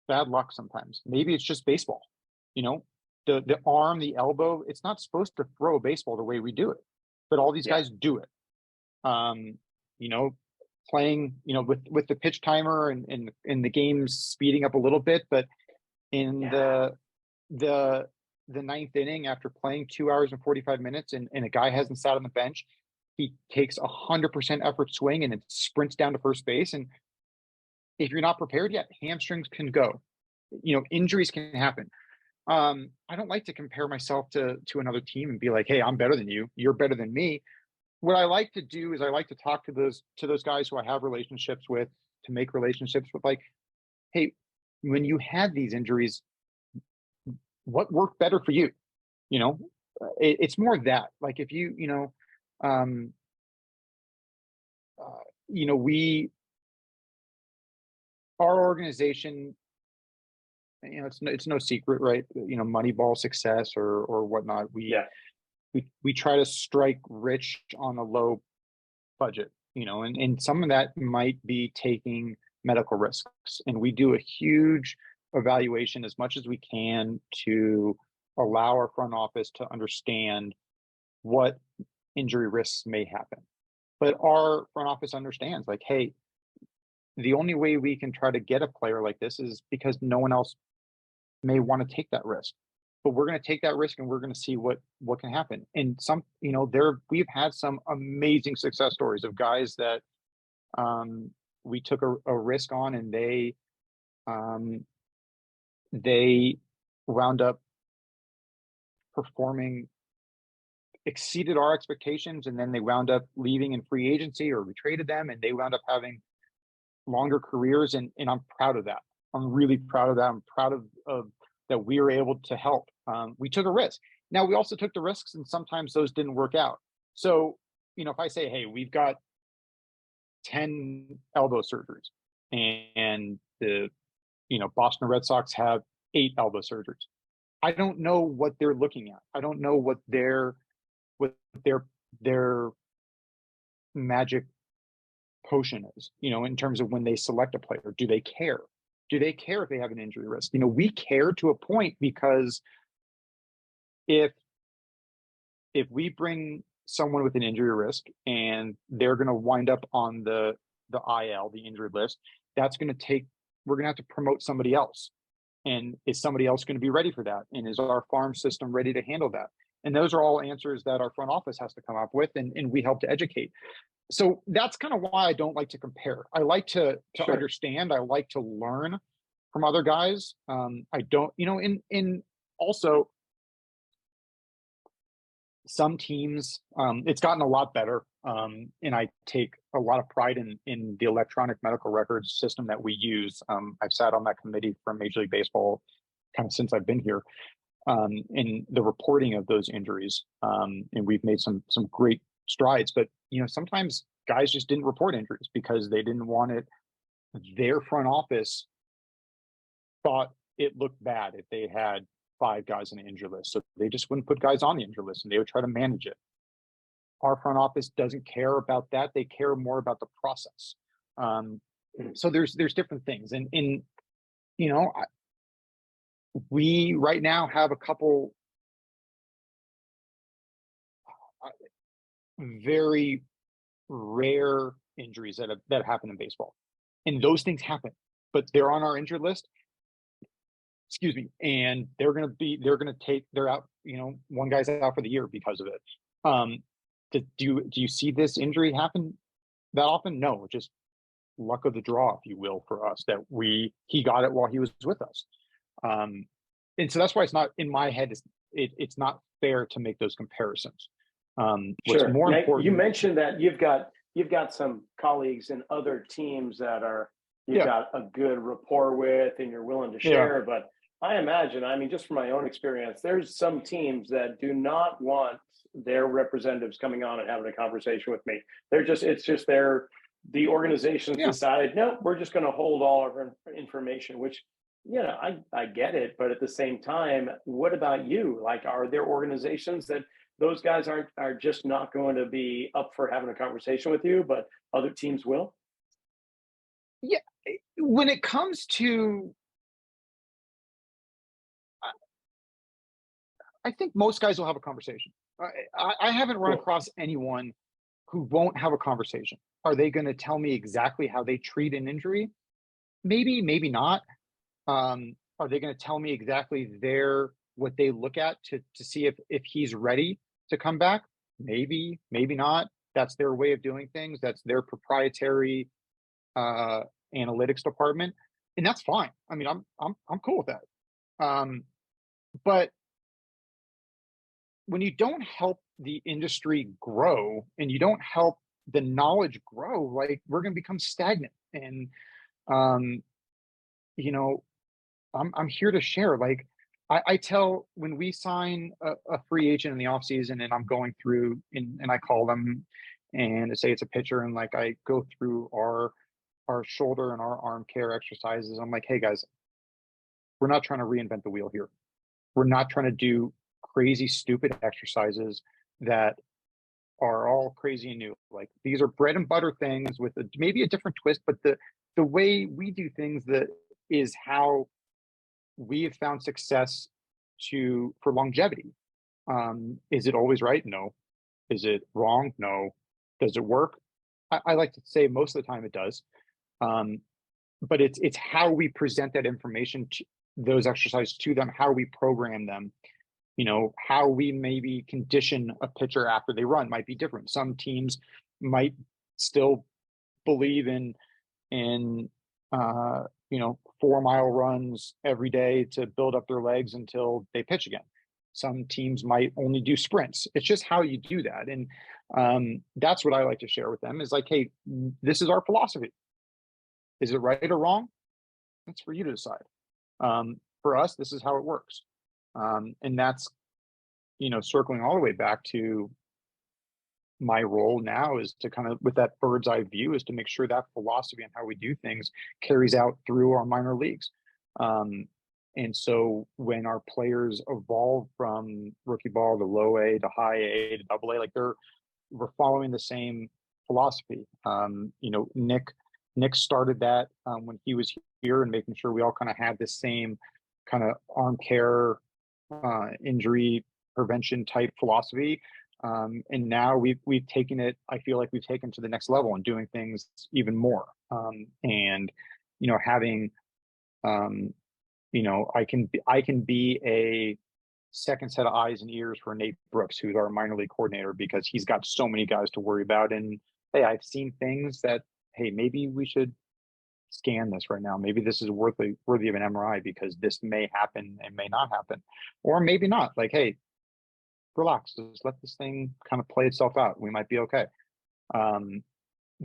bad luck sometimes. Maybe it's just baseball. The arm, the elbow, it's not supposed to throw a baseball the way we do it, but all these guys do it. Playing, with the pitch timer and the game's speeding up a little bit, but in the ninth inning, after playing 2 hours and 45 minutes, and a guy hasn't sat on the bench, he takes 100% effort swing and it sprints down to first base. And if you're not prepared yet, hamstrings can go. Injuries can happen. I don't like to compare myself to another team and be like, hey, I'm better than you, you're better than me. What I like to do is I like to talk to those guys who I have relationships with, to make relationships with, like, hey, when you had these injuries, what worked better for you? It's more that, like, if our organization, it's no secret, right? Moneyball success or whatnot. We try to strike rich on a low budget, and some of that might be taking medical risks. And we do a huge evaluation as much as we can to allow our front office to understand what injury risks may happen. But our front office understands, like, hey, the only way we can try to get a player like this is because no one else may want to take that risk. But we're going to take that risk and we're going to see what can happen. And some, we've had some amazing success stories of guys that we took a risk on, and they wound up performing, exceeded our expectations, and then they wound up leaving in free agency, or we traded them and they wound up having longer careers. And I'm proud of that. I'm really proud of that. I'm proud of that we were able to help. We took a risk. Now, we also took the risks, and sometimes those didn't work out. So, if I say, hey, we've got 10 elbow surgeries, and the Boston Red Sox have 8 elbow surgeries, I don't know what they're looking at. I don't know what their magic potion is, in terms of when they select a player. Do they care? Do they care if they have an injury risk? We care to a point, because if we bring someone with an injury risk and they're going to wind up on the IL, the injured list, we're going to have to promote somebody else. And is somebody else going to be ready for that? And is our farm system ready to handle that? And those are all answers that our front office has to come up with, and we help to educate. So that's kind of why I don't like to compare. I like to Sure. understand. I like to learn from other guys. I don't, in also some teams, it's gotten a lot better. And I take a lot of pride in the electronic medical records system that we use. I've sat on that committee from Major League Baseball kind of since I've been here, in the reporting of those injuries. And we've made some great strides, but sometimes guys just didn't report injuries because they didn't want it. Their front office thought it looked bad if they had 5 guys on the injury list, so they just wouldn't put guys on the injury list, and they would try to manage it. Our front office doesn't care about that. They care more about the process. So there's different things, and we right now have a couple very rare injuries that happen in baseball, and those things happen, but they're on our injured list. Excuse me, and they're out. One guy's out for the year because of it. Do you see this injury happen that often? No, just luck of the draw, if you will, for us, that he got it while he was with us. And so that's why it's not in my head. It's not fair to make those comparisons. What's Sure. more Now, important? you mentioned that you've got some colleagues in other teams that you've got a good rapport with, and you're willing to share. But I imagine, just from my own experience, there's some teams that do not want their representatives coming on and having a conversation with me. It's just the organization's decided, no, we're just going to hold all of our information, which, I get it. But at the same time, what about you? Like, are there organizations that those guys are just not going to be up for having a conversation with you, but other teams will? Yeah. When it comes to, I think most guys will have a conversation. I haven't run across anyone who won't have a conversation. Are they going to tell me exactly how they treat an injury? Maybe, maybe not. Are they going to tell me exactly what they look at to see if he's ready to come back? Maybe, maybe not. That's their way of doing things. That's their proprietary analytics department, and that's fine. I'm cool with that. But when you don't help the industry grow and you don't help the knowledge grow, like, we're going to become stagnant. And I'm here to share. Like, I tell, when we sign a free agent in the off season, and I'm going through and I call them and say it's a pitcher, and like I go through our shoulder and our arm care exercises. I'm like, hey guys, we're not trying to reinvent the wheel here. We're not trying to do crazy, stupid exercises that are all crazy and new. Like, these are bread and butter things with maybe a different twist, but the way we do things that is how we have found success for longevity. Is it always right? No. Is it wrong? No. Does it work? I like to say most of the time it does. But it's how we present that information, to those exercises to them, how we program them, how we maybe condition a pitcher after they run might be different. Some teams might still believe in 4-mile runs every day to build up their legs until they pitch again. Some teams might only do sprints. It's just how you do that. And that's what I like to share with them is like, hey, this is our philosophy. Is it right or wrong? That's for you to decide. For us, this is how it works. And that's, circling all the way back to my role now is to kind of, with that bird's eye view, is to make sure that philosophy and how we do things carries out through our minor leagues. And so when our players evolve from rookie ball to low A to high A to double A, like we're following the same philosophy. Nick started that when he was here, and making sure we all kind of had the same kind of arm care, injury prevention type philosophy. And now we've taken it, I feel like we've taken to the next level and doing things even more. And having I can be a second set of eyes and ears for Nate Brooks, who's our minor league coordinator, because he's got so many guys to worry about. And hey, I've seen things that, hey, maybe we should scan this right now. Maybe this is worthy of an MRI because this may happen and may not happen, or maybe not. Like, hey, relax, just let this thing kind of play itself out. We might be okay.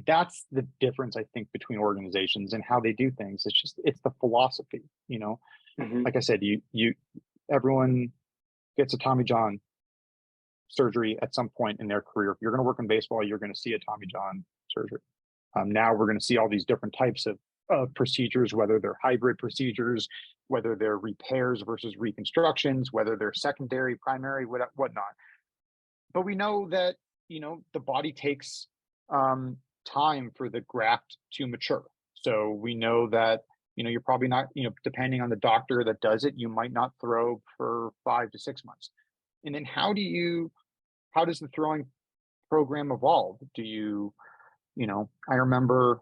That's the difference, I think, between organizations and how they do things. It's the philosophy, Like I said, everyone gets a Tommy John surgery at some point in their career. If you're going to work in baseball, you're going to see a Tommy John surgery. Now we're going to see all these different types of procedures, whether they're hybrid procedures, whether they're repairs versus reconstructions, whether they're secondary, primary, whatnot. But we know that, the body takes time for the graft to mature. So we know that, you're probably not, depending on the doctor that does it, you might not throw for 5 to 6 months. And then how does the throwing program evolve? I remember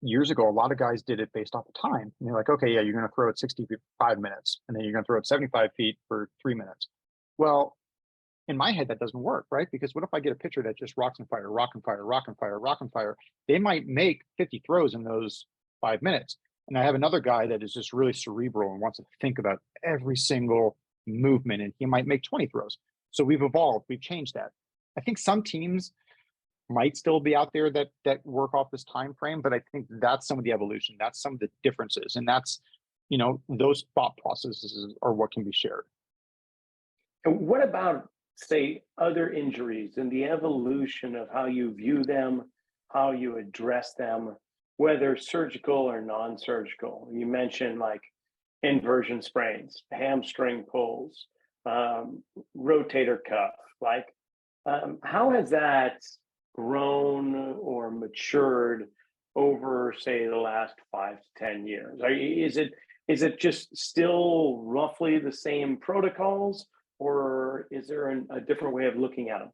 years ago, a lot of guys did it based off of time. And they're like, okay, yeah, you're going to throw it 65 minutes, and then you're going to throw it 75 feet for 3 minutes. Well, in my head, that doesn't work, right? Because what if I get a pitcher that just rocks and fire, rock and fire, rock and fire, rock and fire? They might make 50 throws in those 5 minutes. And I have another guy that is just really cerebral and wants to think about every single movement, and he might make 20 throws. So we've evolved, we've changed that. I think some teams might still be out there that work off this time frame, but I think that's some of the evolution, that's some of the differences, and that's those thought processes are what can be shared. And what about, say, other injuries and the evolution of how you view them, how you address them, whether surgical or non-surgical? You mentioned like inversion sprains, hamstring pulls, rotator cuff. Like, how has that grown or matured over, say, the last 5 to 10 years? Is it just still roughly the same protocols, or is there a different way of looking at them?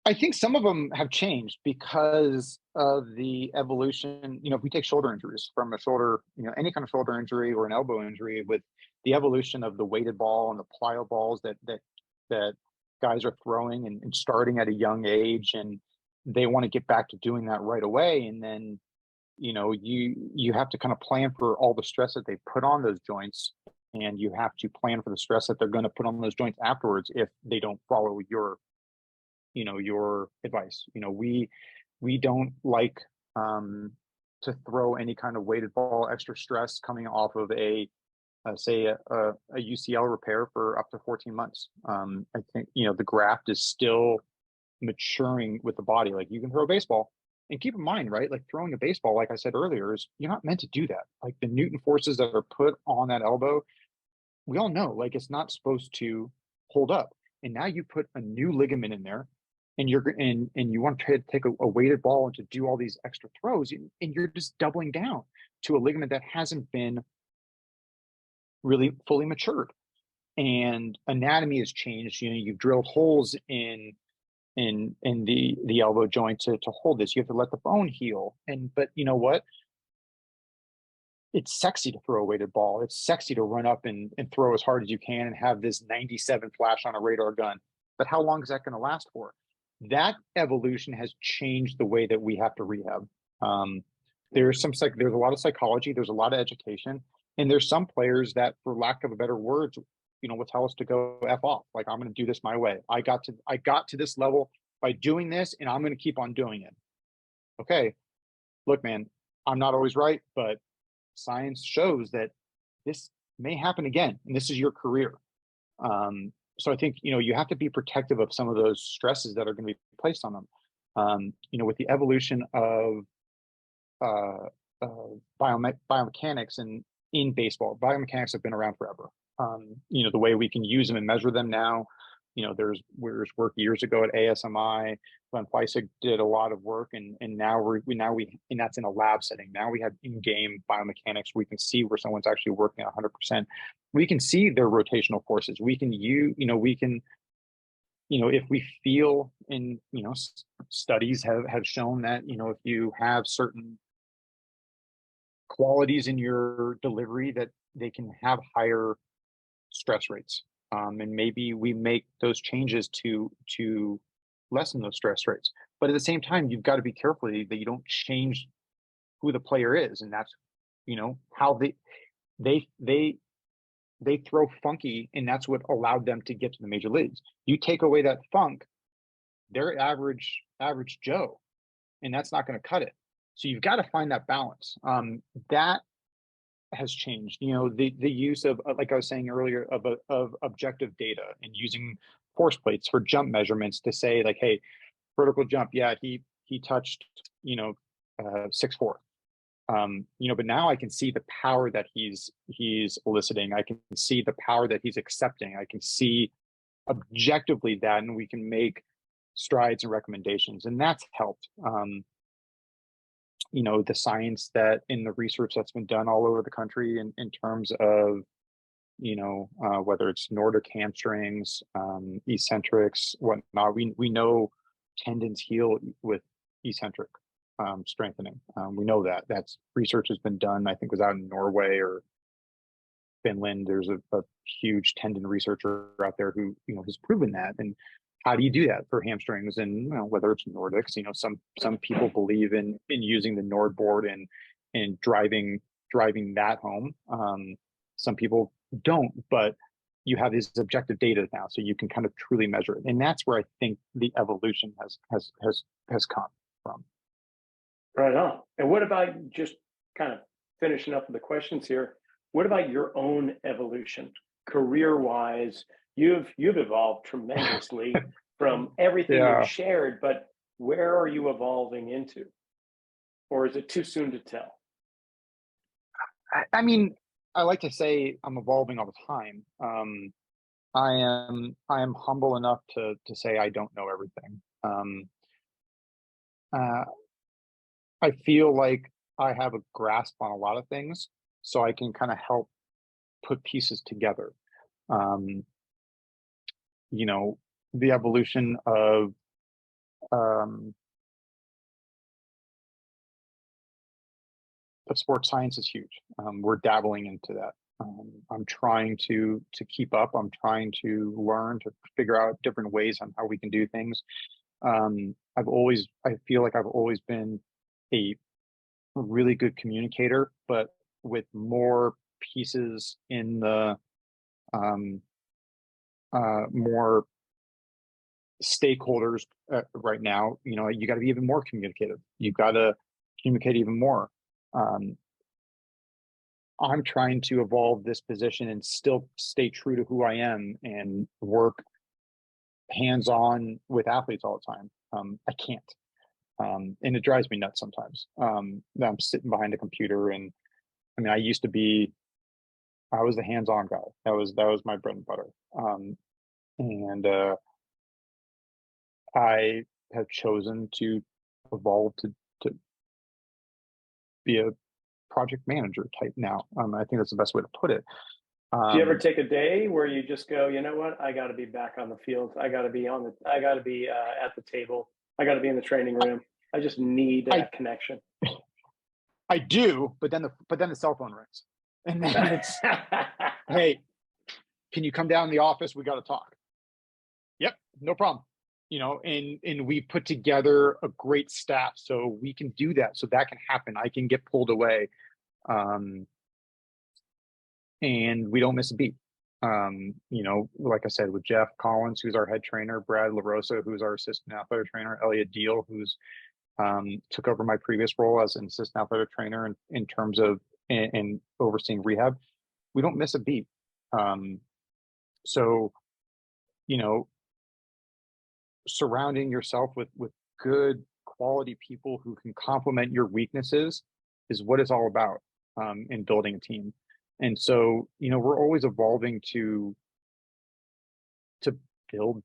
I think some of them have changed because of the evolution. If we take shoulder injuries, from a shoulder, any kind of shoulder injury or an elbow injury, with the evolution of the weighted ball and the plyo balls that guys are throwing and starting at a young age, and they want to get back to doing that right away. And then, you have to kind of plan for all the stress that they put on those joints, and you have to plan for the stress that they're going to put on those joints afterwards if they don't follow your advice. We don't like to throw any kind of weighted ball, extra stress coming off of a UCL repair for up to 14 months. I think, the graft is still maturing with the body. Like, you can throw a baseball, and keep in mind, right? Like, throwing a baseball, like I said earlier, is you're not meant to do that. Like, the Newton forces that are put on that elbow, we all know, like, it's not supposed to hold up. And now you put a new ligament in there, and you want to take a weighted ball and to do all these extra throws, and you're just doubling down to a ligament that hasn't been really fully matured. and anatomy has changed. You've drilled holes in the elbow joint to hold this. You have to let the bone heal. But you know what? It's sexy to throw a weighted ball. It's sexy to run up and throw as hard as you can and have this 97 flash on a radar gun. But how long is that going to last for? That evolution has changed the way that we have to rehab. There's a lot of psychology, there's a lot of education, and there's some players that, for lack of a better words, will tell us to go F off. Like, I'm going to do this my way. I got to this level by doing this, and I'm going to keep on doing it. Okay, look, man, I'm not always right, but science shows that this may happen again, and this is your career. So I think, you have to be protective of some of those stresses that are going to be placed on them. With the evolution of biomechanics in baseball, biomechanics have been around forever. The way we can use them and measure them now, there's work years ago at ASMI when Fleisig did a lot of work, and now and that's in a lab setting. Now we have in-game biomechanics. We can see where someone's actually working at 100%. We can see their rotational forces. We can if we feel, and studies have shown that if you have certain qualities in your delivery, that they can have higher stress rates. And maybe we make those changes to lessen those stress rates. But at the same time, you've got to be careful that you don't change who the player is, and that's how they throw funky, and that's what allowed them to get to the major leagues. You take away that funk, they're average Joe, and that's not going to cut it. So you've got to find that balance. That has changed. The use of, like I was saying earlier, of objective data and using force plates for jump measurements to say, like, hey, vertical jump, yeah, he touched 6'4". But now I can see the power that he's eliciting. I can see the power that he's accepting. I can see objectively that, and we can make strides and recommendations, and that's helped. The science that in the research that's been done all over the country in terms of, whether it's Nordic hamstrings, eccentrics, whatnot, we know tendons heal with eccentric strengthening. We know that's research has been done. I think it was out in Norway or Finland. There's a huge tendon researcher out there who has proven that. And how do you do that for hamstrings? And whether it's Nordics, some people believe in using the Nord board and driving that home. Some people don't, but you have this objective data now, so you can kind of truly measure it. And that's where I think the evolution has come from. Right on. And what about, just kind of finishing up with the questions here, what about your own evolution career-wise? You've evolved tremendously from everything you've shared, but where are you evolving into? Or is it too soon to tell? I mean, I like to say I'm evolving all the time. I am humble enough to say I don't know everything. I feel like I have a grasp on a lot of things, so I can kind of help put pieces together. The evolution of sports science is huge. We're dabbling into that. I'm trying to keep up. I'm trying to learn, to figure out different ways on how we can do things. I feel like I've always been a really good communicator, but with more pieces in the more stakeholders right now. You got to be even more communicative. You've got to communicate even more. I'm trying to evolve this position and still stay true to who I am and work hands-on with athletes all the time. I can't. And it drives me nuts sometimes. I'm sitting behind a computer, and I mean, I was the hands-on guy. That was my bread and butter. And I have chosen to evolve to be a project manager type now. I think that's the best way to put it. Do you ever Um, take a day where you just go, you know what? I got to be back on the field. I got to be at the table. I got to be in the training room. I just need I that connection. I do, but then the cell phone rings, and then it's, hey, can you come down in the office? We got to talk. Yep, no problem. And we put together a great staff so we can do that, so that can happen. I can get pulled away, and we don't miss a beat. Like I said, with Jeff Collins, who's our head trainer, Brad LaRosa, who's our assistant athletic trainer, Elliot Deal, who's took over my previous role as an assistant athletic trainer in terms of in overseeing rehab. We don't miss a beat. So, you know, surrounding yourself with good quality people who can complement your weaknesses is what it's all about, in building a team. And so, we're always evolving to build,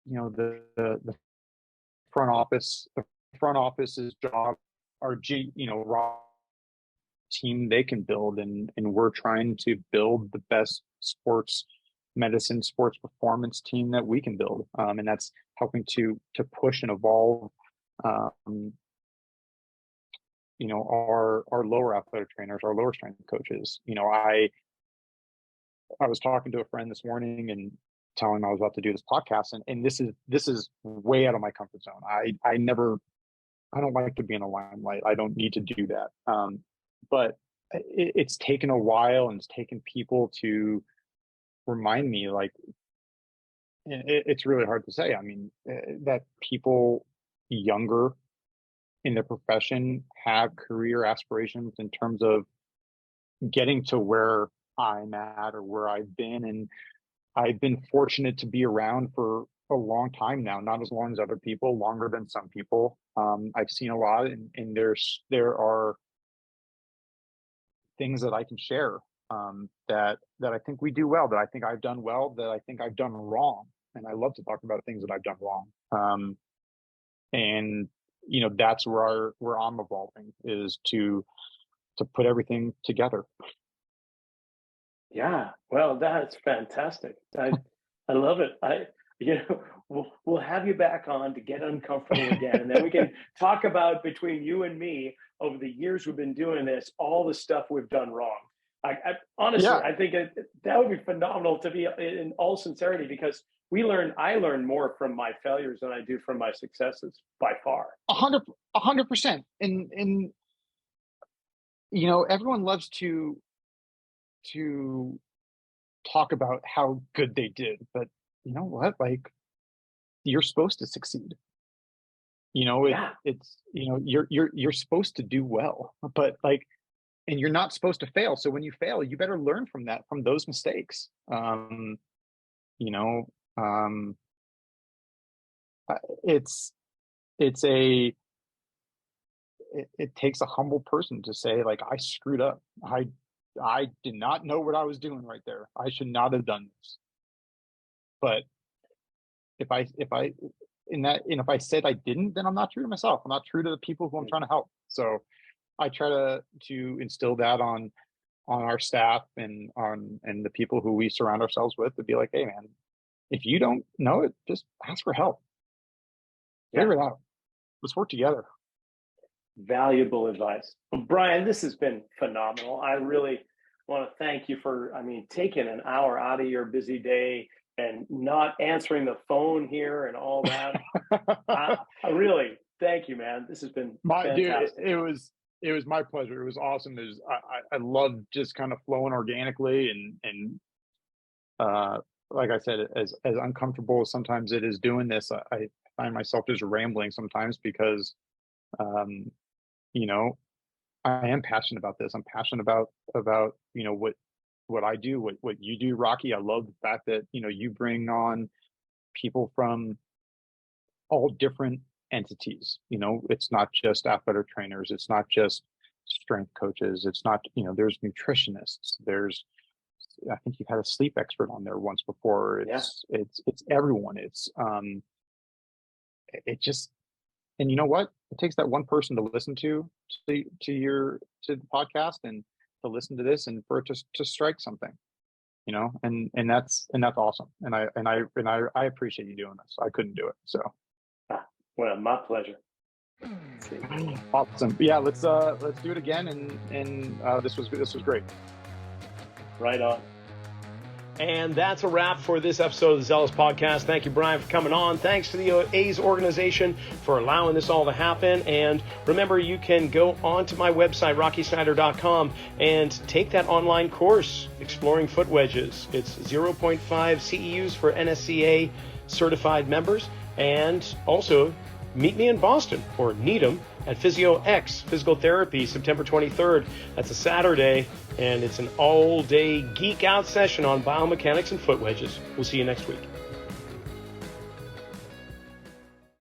the front office's job, our raw team they can build, and we're trying to build the best sports medicine, sports performance team that we can build, and that's helping to push and evolve, our lower athletic trainers, our lower strength coaches. I was talking to a friend this morning and telling him I was about to do this podcast, and this is way out of my comfort zone. I don't like to be in the limelight. I don't need to do that. But it's taken a while, and it's taken people to remind me, like, it's really hard to say. I mean, that people younger in the profession have career aspirations in terms of getting to where I'm at or where I've been. And I've been fortunate to be around for a long time now, not as long as other people, longer than some people. I've seen a lot, and there are things that I can share, that I think we do well, that I think I've done well, that I think I've done wrong. And I love to talk about things that I've done wrong. And that's where I'm evolving, is to put everything together. Yeah, well, that's fantastic. I love it. We'll have you back on to get uncomfortable again, and then we can talk about, between you and me, over the years we've been doing this, all the stuff we've done wrong. Honestly, Yeah, I think that would be phenomenal, to be in all sincerity, because I learn more from my failures than I do from my successes, by far. 100%. And everyone loves to talk about how good they did, but you know what? Like, you're supposed to succeed. Yeah. It's you're supposed to do well, but like, and you're not supposed to fail. So when you fail, you better learn from those mistakes. You know, um, it's it's a it takes a humble person to say, like, I screwed up. I did not know what I was doing right there. I should not have done this. But if I if I said I didn't, then I'm not true to myself. I'm not true to the people who I'm trying to help. So I try to instill that on our staff and the people who we surround ourselves with, to be like, hey man, if you don't know it, just ask for help. Figure Yeah. it out. Let's work together. Valuable advice. Well, Brian, this has been phenomenal. I really want to thank you for, taking an hour out of your busy day and not answering the phone here and all that. I really thank you, man. This has been My dude, fantastic. it was my pleasure. It was awesome. I love just kind of flowing organically, and like I said, as uncomfortable as sometimes it is doing this, I find myself just rambling sometimes, because um, you know, I am passionate about this. I'm passionate about what I do, what you do, Rocky. I love the fact that you bring on people from all different entities. It's not just athletic trainers. It's not just strength coaches. It's not, there's nutritionists. I think you've had a sleep expert on there once before. Yeah. It's everyone. It just, and you know what? It takes that one person to listen to the podcast, and to listen to this, and for it to strike something. and that's awesome. And I appreciate you doing this. I couldn't do it. So. Well, my pleasure. Awesome. Yeah, let's do it again. And this was great. Right on. And that's a wrap for this episode of the Zelos podcast. Thank you, Brian, for coming on. Thanks to the A's organization for allowing this all to happen. And remember, you can go onto my website, rockysnyder.com, and take that online course, Exploring Foot Wedges. It's 0.5 CEUs for NSCA certified members. And also, meet me in Boston or Needham at Physio X, Physical Therapy, September 23rd. That's a Saturday, and it's an all-day geek out session on biomechanics and foot wedges. We'll see you next week.